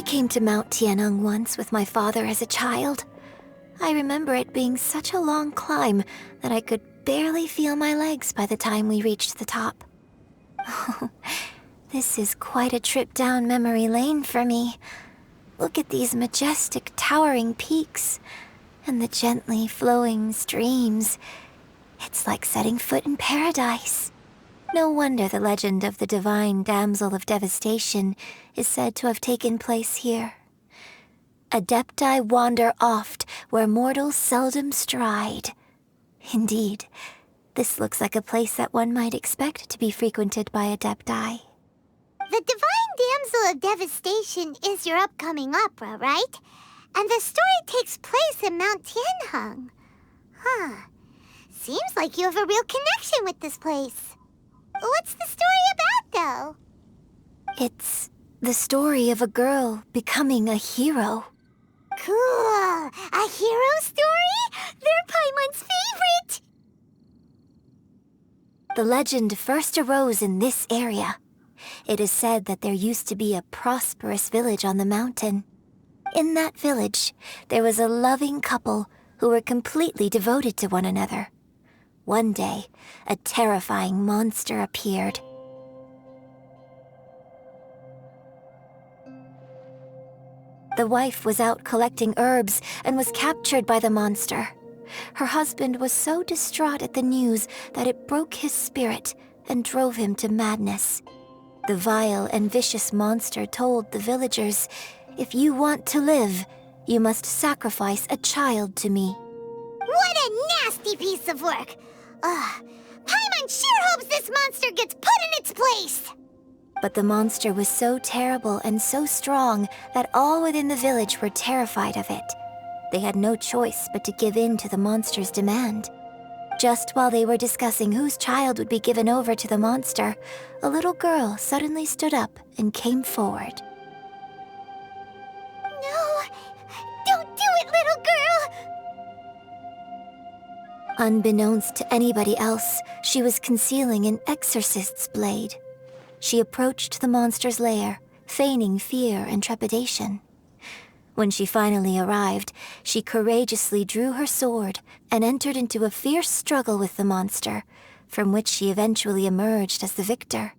I came to Mount Tianeng once with my father as a child. I remember it being such a long climb that I could barely feel my legs by the time we reached the top. Oh, this is quite a trip down memory lane for me. Look at these majestic, towering peaks and the gently flowing streams. It's like setting foot in paradise. No wonder the legend of the divine damsel of devastation is said to have taken place here. Adepti wander oft where mortals seldom stride. Indeed, this looks like a place that one might expect to be frequented by Adepti. The Divine Damsel of Devastation is your upcoming opera, right? And the story takes place in Mount Tianheng. Huh. Seems like you have a real connection with this place. What's the story about, though? It's the story of a girl becoming a hero. Cool. A hero story? They're Paimon's favorite! The legend first arose in this area. It is said that there used to be a prosperous village on the mountain. In that village, there was a loving couple who were completely devoted to one another. One day, a terrifying monster appeared. The wife was out collecting herbs and was captured by the monster. Her husband was so distraught at the news that it broke his spirit and drove him to madness. The vile and vicious monster told the villagers, "If you want to live, you must sacrifice a child to me." What a nasty piece of work! Ugh. Paimon sure hopes this monster gets put in its place! But the monster was so terrible and so strong that all within the village were terrified of it. They had no choice but to give in to the monster's demand. Just while they were discussing whose child would be given over to the monster, a little girl suddenly stood up and came forward. No! Don't do it, little girl! Unbeknownst to anybody else, she was concealing an exorcist's blade. She approached the monster's lair, feigning fear and trepidation. When she finally arrived, she courageously drew her sword and entered into a fierce struggle with the monster, from which she eventually emerged as the victor.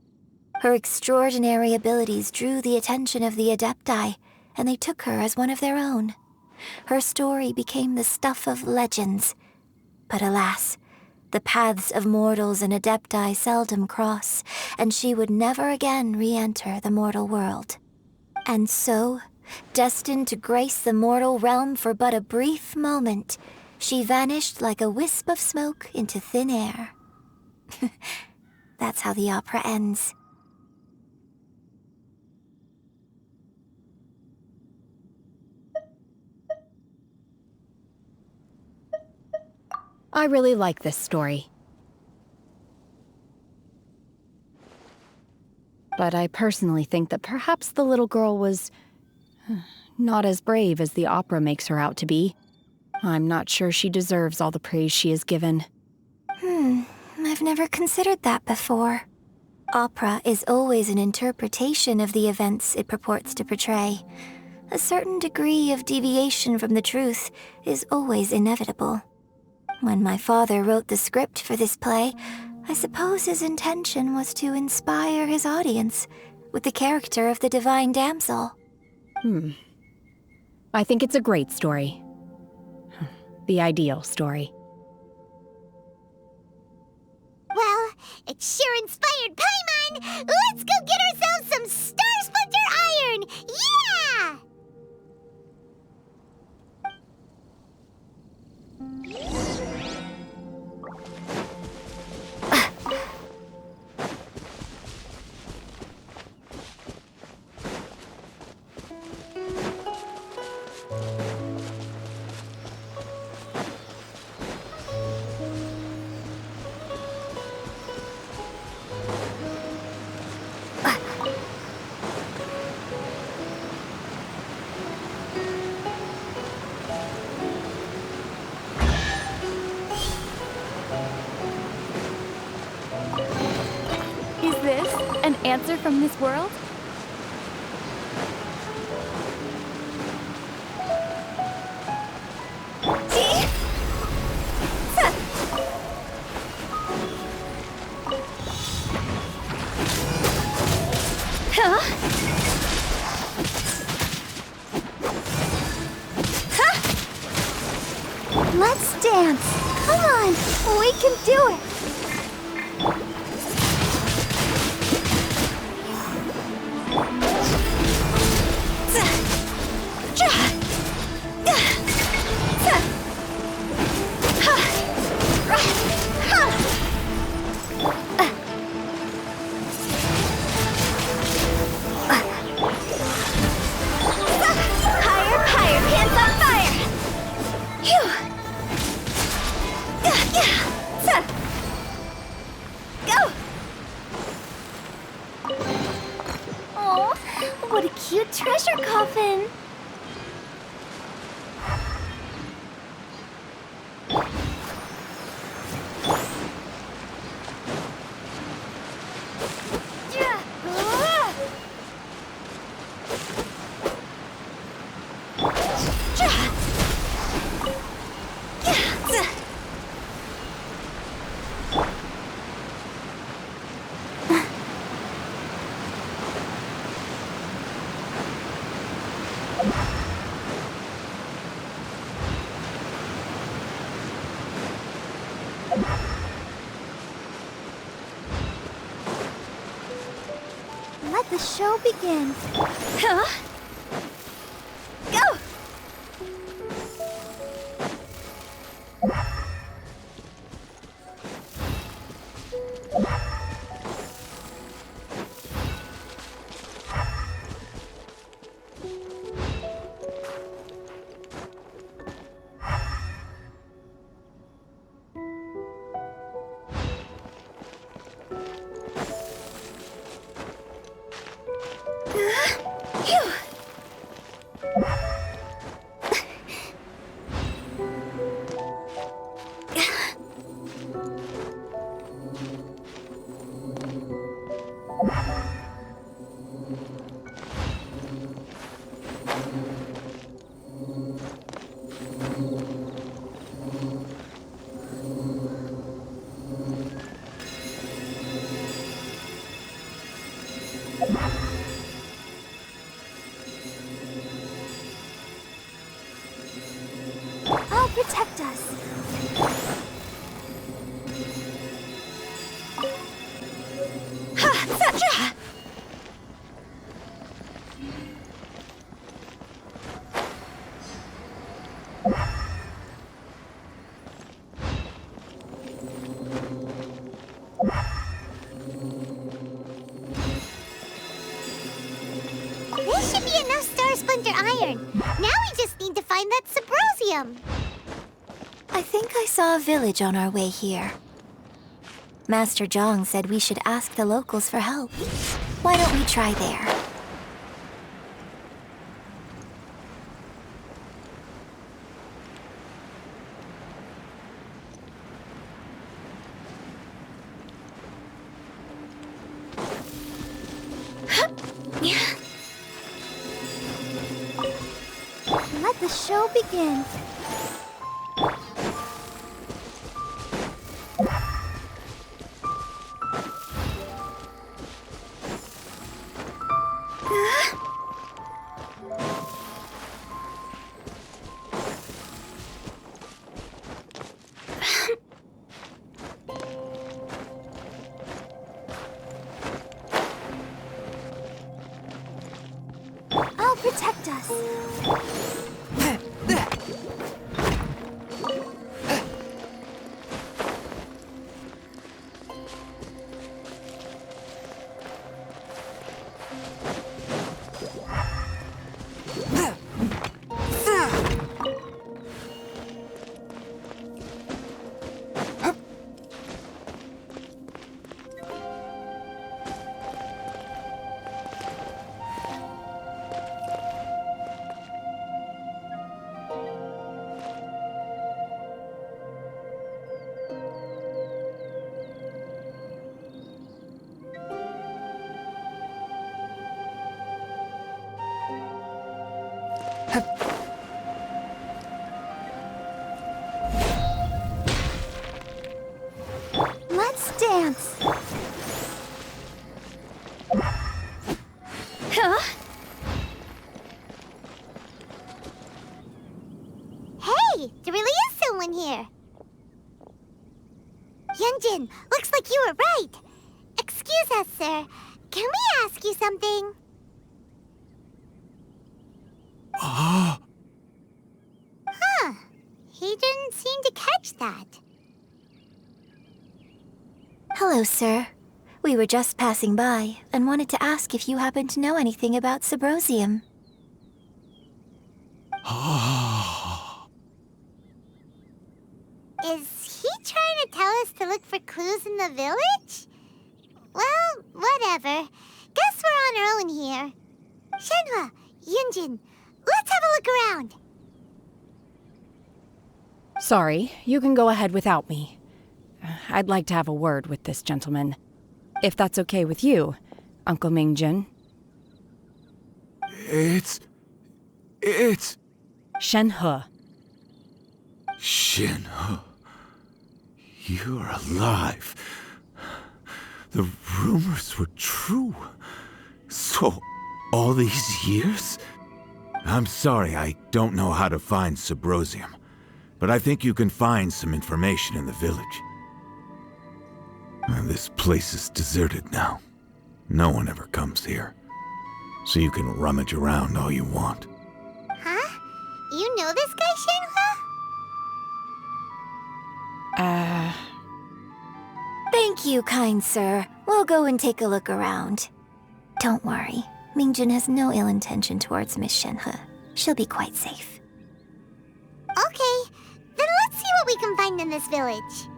Her extraordinary abilities drew the attention of the Adepti, and they took her as one of their own. Her story became the stuff of legends. But alas, the paths of mortals and Adepti seldom cross, and she would never again re-enter the mortal world. And so, destined to grace the mortal realm for but a brief moment, she vanished like a wisp of smoke into thin air. That's how the opera ends. I really like this story. But I personally think that perhaps the little girl was not as brave as the opera makes her out to be. I'm not sure she deserves all the praise she is given. I've never considered that before. Opera is always an interpretation of the events it purports to portray. A certain degree of deviation from the truth is always inevitable. When my father wrote the script for this play, I suppose his intention was to inspire his audience with the character of the Divine Damsel. I think it's a great story. The ideal story. Well, it sure inspired Paimon! Let's go get ourselves some Star Splinter Iron! Yeah! Is this an answer from this world? Let's dance. Come on, we can do it. Oh, what a cute treasure coffin! Let the show begin. Huh? Go! Phew! I'll protect us. Ha! Satcha! There should be enough Star Splinter Iron. Now we just need to find that Subrosium. I think I saw a village on our way here. Master Zhang said we should ask the locals for help. Why don't we try there? Let the show begin. I'll protect us. Let's dance. Huh? Hey, the release someone here. Yunjin, looks like you were right. Excuse us, sir. Can we ask you something? Huh. He didn't seem to catch that. Hello, sir. We were just passing by and wanted to ask if you happen to know anything about Subrosium. Is he trying to tell us to look for clues in the village? Well, whatever. Guess we're on our own here. Shenhua, Yunjin, let's have a look around. Sorry, you can go ahead without me. I'd like to have a word with this gentleman. If that's okay with you, Uncle Mingjin. It's... Shenhe. Shenhe. You're alive. The rumors were true. So, all these years? I'm sorry, I don't know how to find Subrosium, but I think you can find some information in the village. And this place is deserted now. No one ever comes here. So you can rummage around all you want. Huh? You know this guy, Shenhua? Thank you, kind sir. We'll go and take a look around. Don't worry. Mingjin has no ill intention towards Miss Shenhe. She'll be quite safe. Okay, then let's see what we can find in this village.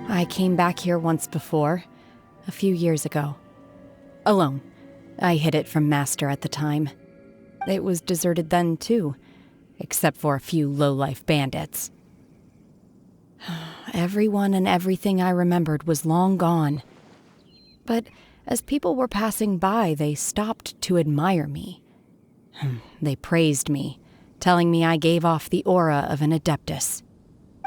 I came back here once before, a few years ago. Alone. I hid it from Master at the time. It was deserted then, too, except for a few low-life bandits. Everyone and everything I remembered was long gone. But as people were passing by, they stopped to admire me. They praised me, telling me I gave off the aura of an Adeptus.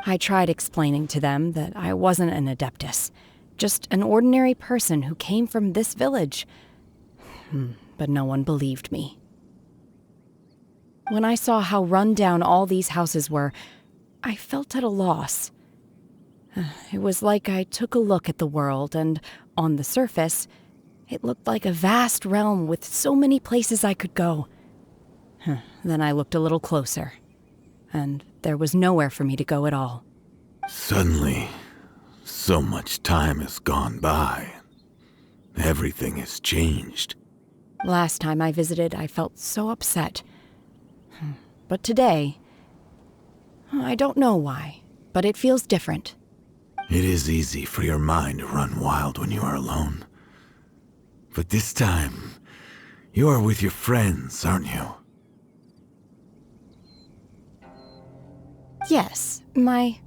I tried explaining to them that I wasn't an Adeptus, just an ordinary person who came from this village. But no one believed me. When I saw how run down all these houses were, I felt at a loss. It was like I took a look at the world, and on the surface, it looked like a vast realm with so many places I could go. Then I looked a little closer, and there was nowhere for me to go at all. Suddenly, so much time has gone by. Everything has changed. Last time I visited, I felt so upset. But today, I don't know why, but it feels different. It is easy for your mind to run wild when you are alone. But this time, you are with your friends, aren't you? Yes, my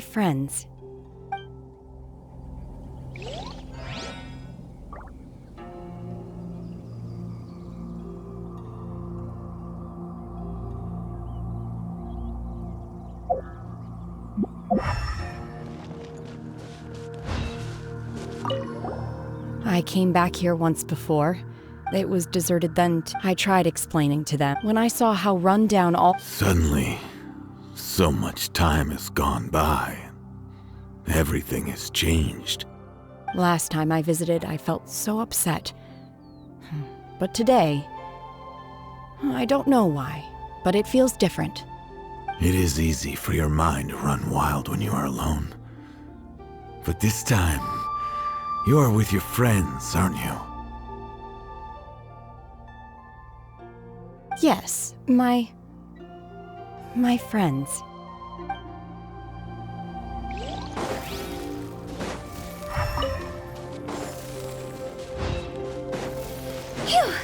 friends. I came back here once before. It was deserted then. I tried explaining to them. When I saw how run down all... Suddenly, so much time has gone by. Everything has changed. Last time I visited, I felt so upset. But today, I don't know why, but it feels different. It is easy for your mind to run wild when you are alone. But this time, you are with your friends, aren't you? Yes, my friends. Phew!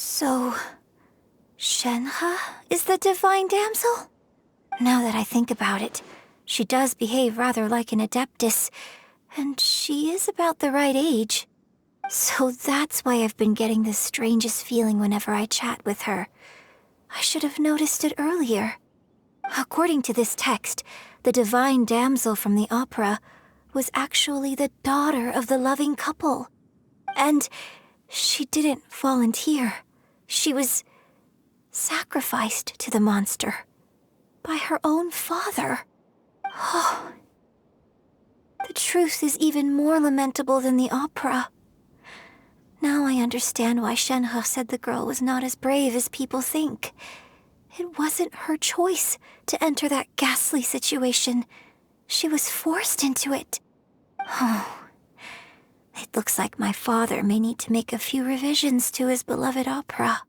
So, Shenhe is the divine damsel? Now that I think about it, she does behave rather like an adeptus, and she is about the right age. So that's why I've been getting the strangest feeling whenever I chat with her. I should have noticed it earlier. According to this text, the divine damsel from the opera was actually the daughter of the loving couple. And she didn't volunteer. She was sacrificed to the monster by her own father. Oh, the truth is even more lamentable than the opera. Now I understand why Shenhe said the girl was not as brave as people think. It wasn't her choice to enter that ghastly situation. She was forced into it. Oh, it looks like my father may need to make a few revisions to his beloved opera.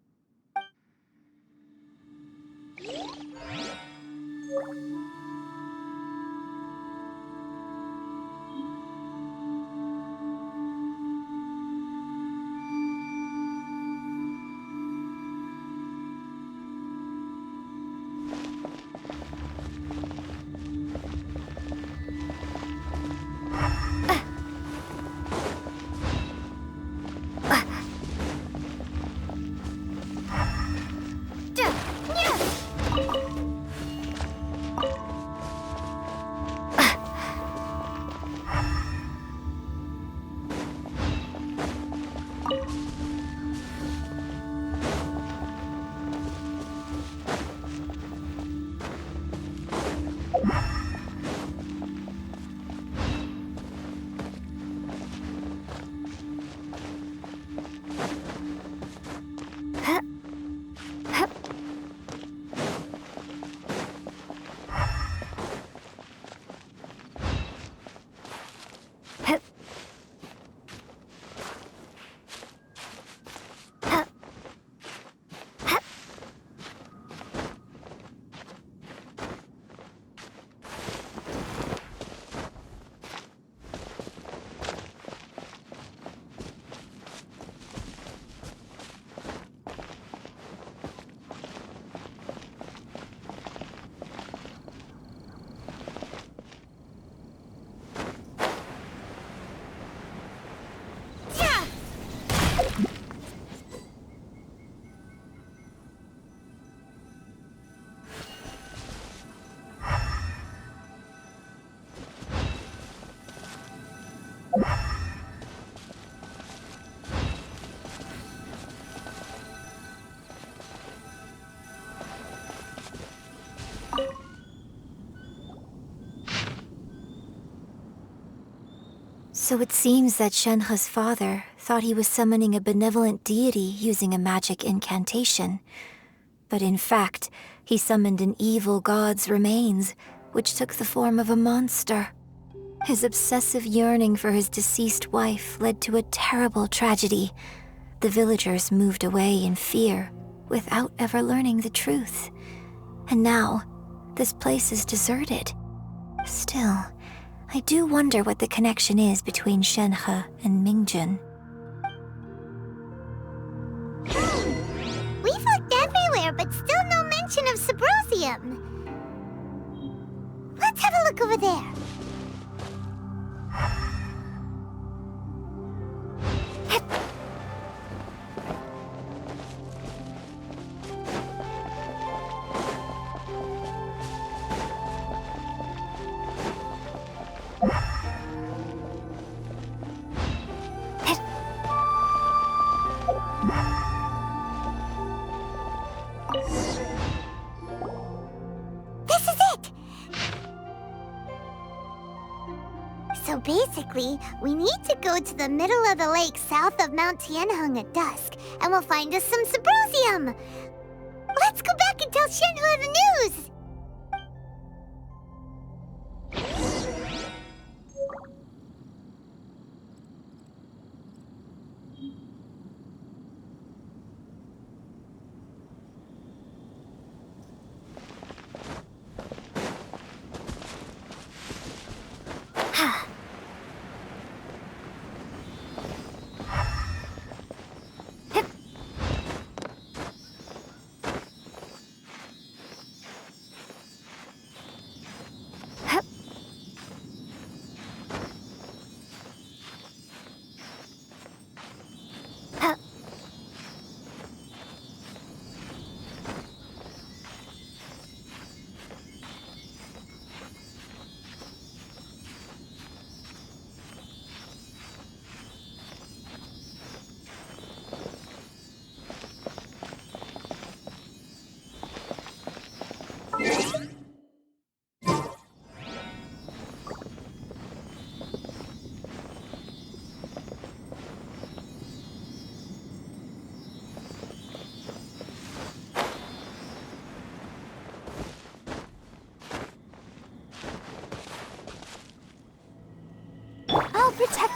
So it seems that Shenhe's father thought he was summoning a benevolent deity using a magic incantation. But in fact, he summoned an evil god's remains, which took the form of a monster. His obsessive yearning for his deceased wife led to a terrible tragedy. The villagers moved away in fear, without ever learning the truth. And now, this place is deserted. Still, I do wonder what the connection is between Shenhe and Mingjun. We've looked everywhere, but still no mention of Sabrosium. Let's have a look over there. This is it! So basically, we need to go to the middle of the lake south of Mount Tianheng at dusk, and we'll find us some Sabrosium! Let's go back and tell Shenhe the news!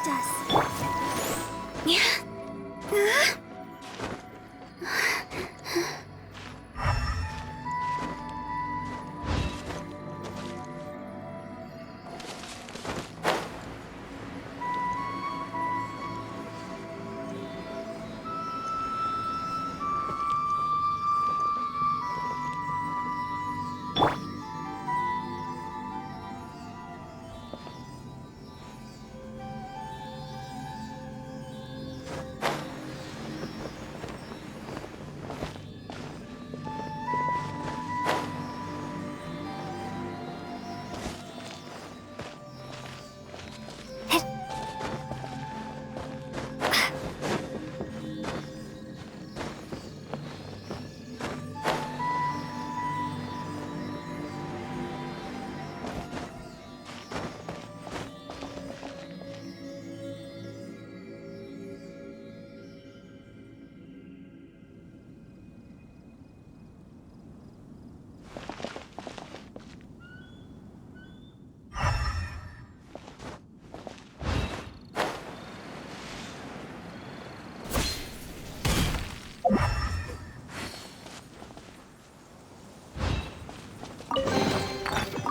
protect us.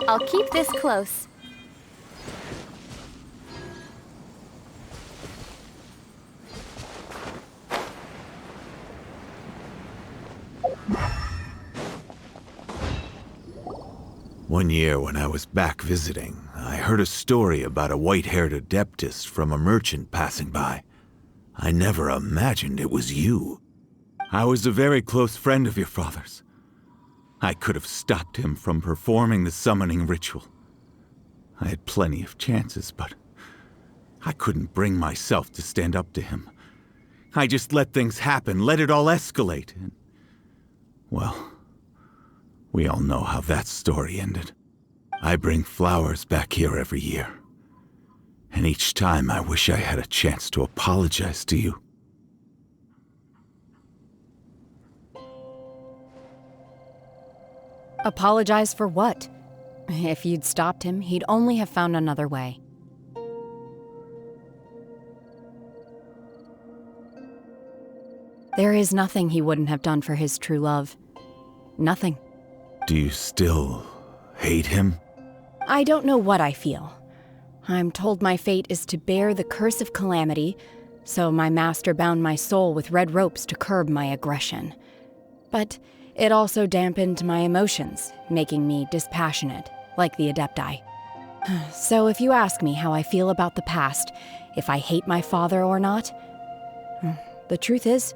I'll keep this close. One year when I was back visiting, I heard a story about a white-haired adeptess from a merchant passing by. I never imagined it was you. I was a very close friend of your father's. I could have stopped him from performing the summoning ritual. I had plenty of chances, but I couldn't bring myself to stand up to him. I just let things happen, let it all escalate, and, well, we all know how that story ended. I bring flowers back here every year, and each time I wish I had a chance to apologize to you. Apologize for what? If you'd stopped him, he'd only have found another way. There is nothing he wouldn't have done for his true love. Nothing. Do you still hate him? I don't know what I feel. I'm told my fate is to bear the curse of calamity, so my master bound my soul with red ropes to curb my aggression. But it also dampened my emotions, making me dispassionate, like the Adepti. So if you ask me how I feel about the past, if I hate my father or not, the truth is,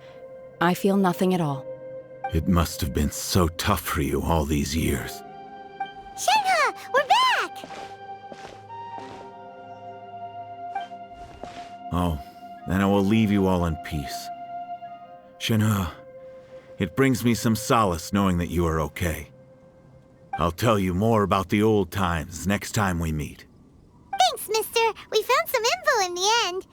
I feel nothing at all. It must have been so tough for you all these years. Shenhe, we're back! Oh, then I will leave you all in peace. Shenhe, it brings me some solace knowing that you are okay. I'll tell you more about the old times next time we meet. Thanks, mister. We found some info in the end.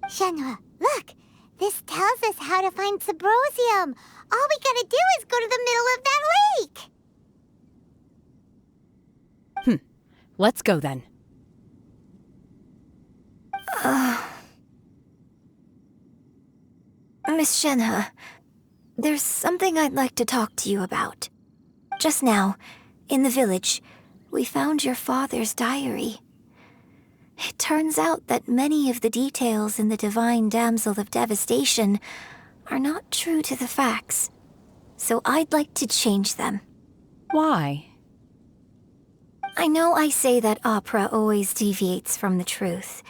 Shenhe, look! This tells us how to find Subrosium. All we gotta do is go to the middle of that lake! Let's go then. Miss Shenhe, there's something I'd like to talk to you about. Just now, in the village, we found your father's diary. It turns out that many of the details in the Divine Damsel of Devastation are not true to the facts, so I'd like to change them. Why? I know I say that opera always deviates from the truth,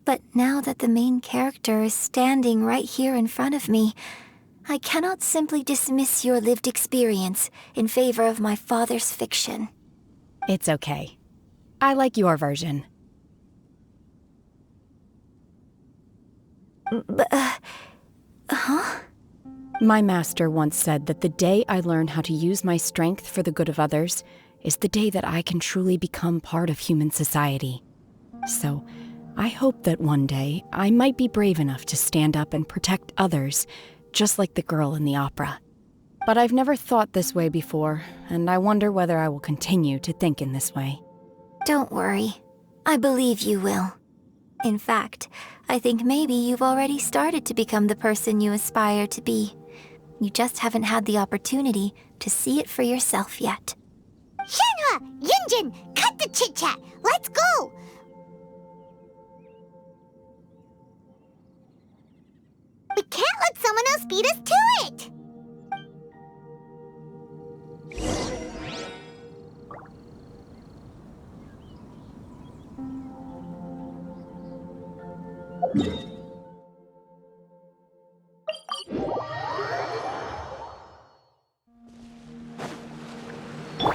but now that the main character is standing right here in front of me, I cannot simply dismiss your lived experience in favor of my father's fiction. It's okay. I like your version. My master once said that the day I learn how to use my strength for the good of others is the day that I can truly become part of human society. So, I hope that one day I might be brave enough to stand up and protect others, just like the girl in the opera. But I've never thought this way before, and I wonder whether I will continue to think in this way. Don't worry. I believe you will. In fact, I think maybe you've already started to become the person you aspire to be. You just haven't had the opportunity to see it for yourself yet. Shenhua! Yunjin! Cut the chit-chat! Let's go! We can't let someone else beat us to it!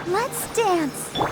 Let's dance.